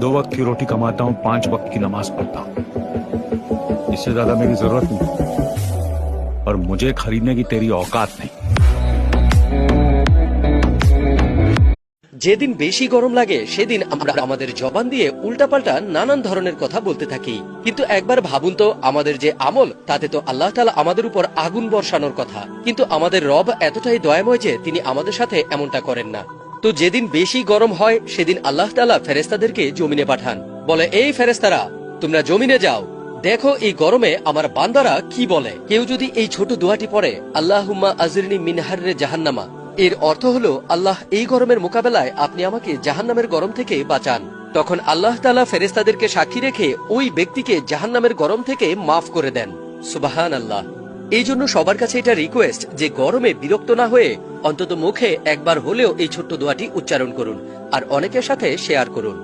2 वक्त की रोटी कमाता हूँ, 5 वक्त की नमाज पढ़ता हूँ। इससे ज्यादा मेरी जरूरत नहीं और मुझे खरीदने की तेरी औकात नहीं। যেদিন বেশি গরম লাগে সেদিন আমরা আমাদের জবান দিয়ে উল্টাপাল্টা নানান ধরনের কথা বলতে থাকি, কিন্তু একবার ভাবুন তো, আমাদের যে আমল তাতে তো আল্লাহ তাআলা আমাদের উপর আগুন বর্ষানোর কথা, কিন্তু আমাদের রব এতটাই দয়াময় যে তিনি আমাদের সাথে এমনটা করেন না। তো যেদিন বেশি গরম হয় সেদিন আল্লাহ তাআলা ফেরেশতাদেরকে জমিনে পাঠান, বলে এই ফেরেশতারা তোমরা জমিনে যাও, দেখো এই গরমে আমার বান্দারা কি বলে। কেউ যদি এই ছোট দোয়াটি পড়ে, আল্লাহুম্মা আযিরনি মিন হাররি জাহান্নামা, এর অর্থ হলো আল্লাহ এই গরমের মোকাবেলায় আপনি আমাকে জাহান্নামের গরম থেকে বাঁচান, তখন আল্লাহ তাআলা ফেরেশতাদেরকে সাক্ষী রেখে ওই ব্যক্তিকে জাহান্নামের গরম থেকে মাফ করে দেন। সুবহানাল্লাহ। এই জন্য সবার কাছে এটা রিকোয়েস্ট যে গরমে বিরক্ত না হয়ে অন্তত মুখে একবার হলেও এই ছোট্ট দোয়াটি উচ্চারণ করুন আর অনেকের সাথে শেয়ার করুন।